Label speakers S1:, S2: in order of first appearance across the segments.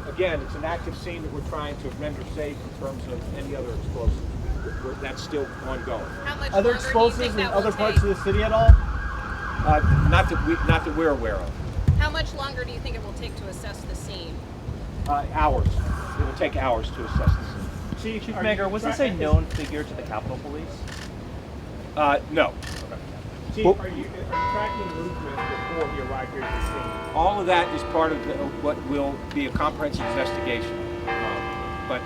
S1: Again, it's an active scene that we're trying to render safe in terms of any other explosives. That's still ongoing.
S2: How much
S3: Other
S2: longer do you think
S3: explosives in
S2: that
S3: other
S2: will
S3: parts
S2: take?
S3: of the city at all?
S1: Not that we're aware of.
S2: How much longer do you think it will take to assess the scene?
S1: Hours. It will take hours to assess this.
S3: Chief Manger, was this a known figure to the Capitol Police?
S1: No.
S4: Chief, are you tracking movement before he arrived here at the scene?
S1: All of that is part of what will be a comprehensive investigation. But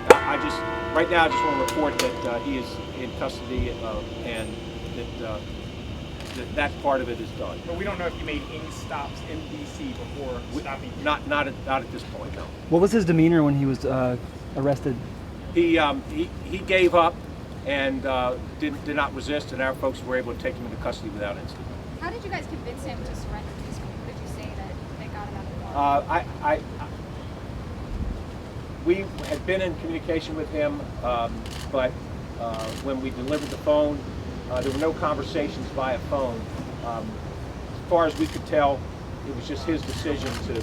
S1: right now, I just want to report that he is in custody and that part of it is done.
S4: But we don't know if he made any stops in D.C. before stopping here.
S1: Not at this point, no.
S5: What was his demeanor when he was arrested?
S1: He gave up and did not resist, and our folks were able to take him into custody without incident.
S6: How did you guys convince him to surrender to this? What did you say that got him out of the car?
S1: We had been in communication with him, but when we delivered the phone, there were no conversations via phone. As far as we could tell, it was just his decision to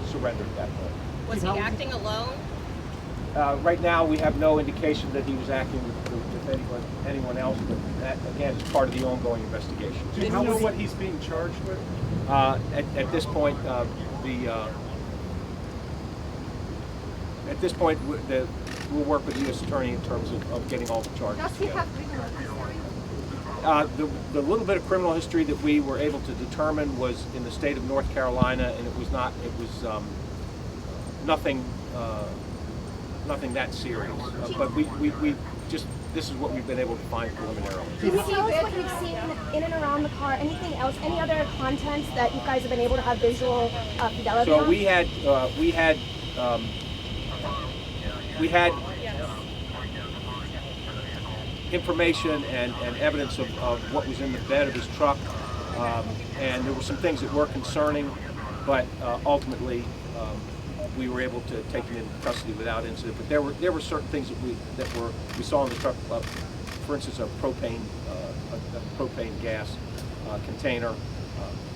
S1: surrender at that point.
S2: Was he acting alone?
S1: Right now, we have no indication that he was acting with anyone else, but that, again, is part of the ongoing investigation.
S4: Do you know what he's being charged with?
S1: At this point, we'll work with the U.S. Attorney in terms of getting all the charges
S6: Does he
S1: together.
S6: have criminal history?
S1: The little bit of criminal history that we were able to determine was in the state of North Carolina, and it was nothing that serious. But we just, this is what we've been able to find preliminarily.
S7: Can you tell us what you've seen in and around the car? Anything else? Any other contents that you guys have been able to have visual fidelity
S1: So
S7: on?
S1: we had information and evidence of what was in the bed of his truck, and there were some things that were concerning, but ultimately we were able to take him into custody without incident. But there were certain things that we saw in the truck, for instance, a propane gas container,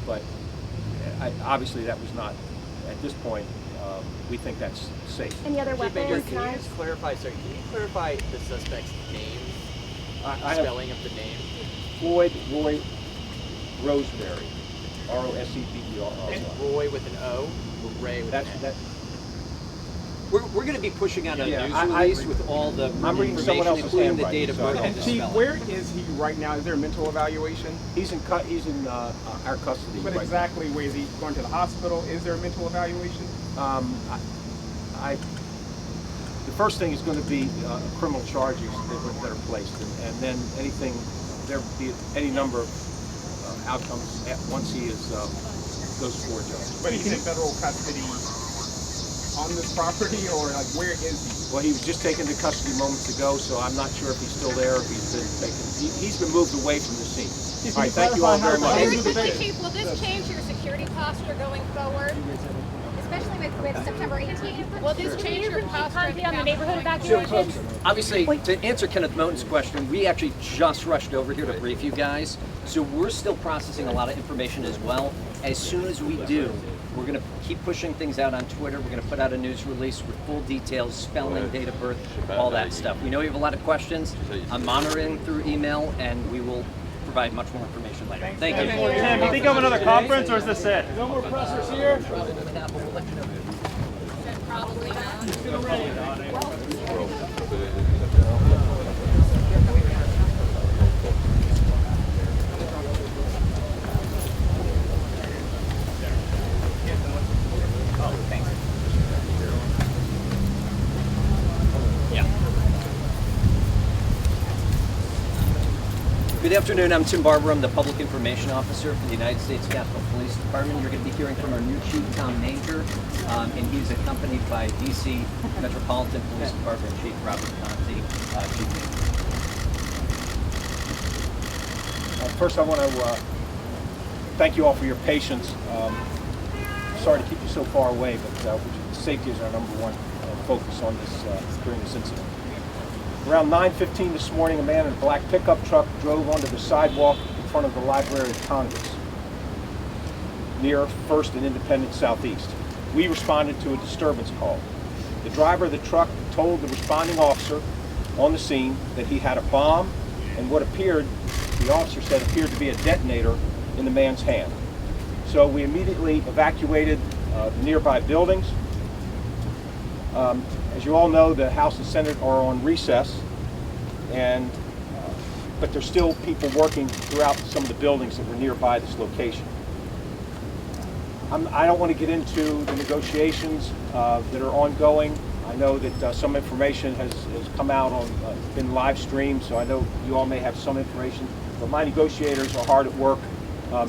S1: but obviously that was not at this point. We think that's safe.
S7: Any other
S8: Chief Manger,
S7: weapons?
S8: can you
S7: Knives?
S8: just clarify, sir, can you clarify the suspect's name, spelling of the name?
S1: Floyd Ray Roseberry, R-O-S-E-B-E-R-R-Y.
S8: And Roy with an O, or Ray with an N?
S9: We're going to be pushing out a news
S1: I
S9: release with all the
S1: reading someone
S9: information,
S1: else's
S9: including the
S1: handwriting,
S9: date of
S1: so I
S9: birth
S1: don't
S9: and the
S1: know.
S4: Chief,
S9: spelling.
S4: where is he right now? Is there a mental evaluation?
S1: He's in our custody
S4: But
S1: right
S4: exactly where is he going to the hospital? Is there a mental evaluation?
S1: now. The first thing is going to be criminal charges that are placed, and then there be any number of outcomes once he goes before a judge.
S4: But he's in federal custody on this property, or like where is he?
S1: Well, he was just taken into custody moments ago, so I'm not sure if he's still there, if he's been taken. He's been moved away from the scene. All right, thank you all very much.
S2: Very quickly, Chief, will this change your security posture going forward?
S6: Especially with September 18th.
S2: Will this change your posture
S7: on the neighborhood evacuation?
S9: Obviously, to answer Kenneth Moten's question, we actually just rushed over here to brief you guys, so we're still processing a lot of information as well. As soon as we do, we're going to keep pushing things out on Twitter. We're going to put out a news release with full details, spelling, date of birth, all that stuff. We know you have a lot of questions. I'm monitoring through email, and we will provide much more information later. Thank you.
S3: Tim, you think of another conference, or is this it?
S4: No more pressers here.
S2: Probably not.
S9: Good afternoon, I'm Tim Barber. I'm the Public Information Officer for the United States Capitol Police Department. You're going to be hearing from our new Chief, Tom Manger, and he's accompanied by DC Metropolitan Police Department Chief Robert Conti. Chief Manger.
S1: First, I want to thank you all for your patience. Sorry to keep you so far away, but safety is our number one focus on this during this incident. Around 9:15 this morning, a man in a black pickup truck drove onto the sidewalk in front of the Library of Congress near First and Independence Southeast. we responded to a disturbance call. The driver of the truck told the responding officer on the scene that he had a bomb and what appeared, the officer said, appeared to be a detonator in the man's hand. So we immediately evacuated the nearby buildings. As you all know, the House and Senate are on recess, and but there's still people working throughout some of the buildings that were nearby this location. I don't want to get into the negotiations that are ongoing. I know that some information has come out on, been live streamed, so I know you all may have some information, but my negotiators are hard at work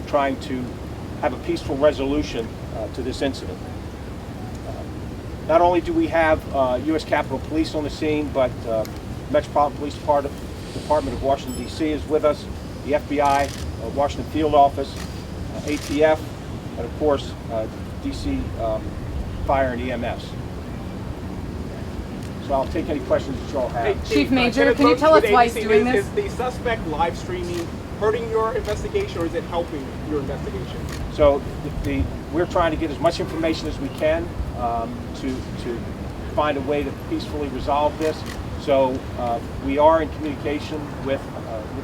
S1: trying to have a peaceful resolution to this incident. Not only do we have U.S. Capitol Police on the scene, but Metropolitan Police Department of Washington, D.C. is with us, the FBI, Washington Field Office, ATF, and of course, D.C. Fire and EMS. So I'll take any questions that you all have.
S10: Chief Manger, can you tell us why he's doing this?
S4: Is the suspect live streaming hurting your investigation, or is it helping your investigation?
S1: So we're trying to get as much information as we can to find a way to peacefully resolve this. So we are in communication with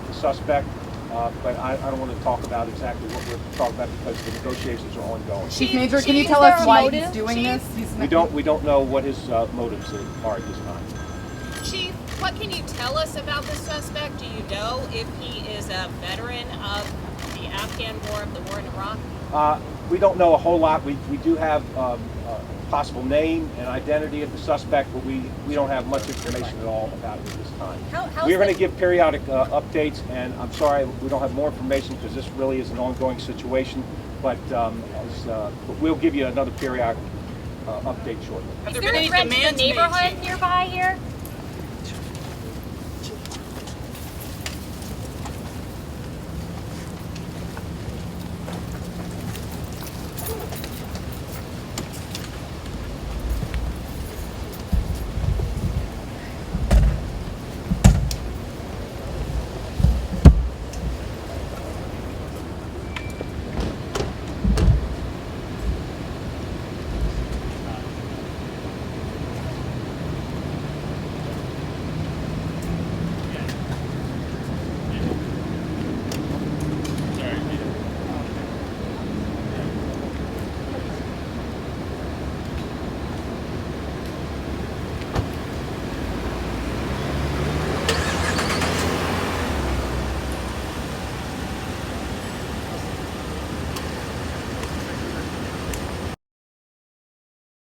S1: the suspect, but I don't want to talk about exactly what we're talking about because the negotiations are ongoing.
S10: Chief Manger, can you tell us why he's doing this?
S1: We don't know what his motives are at this time.
S2: Chief, what can you tell us about the suspect? Do you know if he is a veteran of the Afghan war, of the war in Iraq?
S1: We don't know a whole lot. We do have possible name and identity of the suspect, but we don't have much information at all about it at this time. We're going to give periodic updates, and I'm sorry we don't have more information because this really is an ongoing situation, but we'll give you another periodic update shortly.
S6: Is there a threat to the neighborhood nearby here?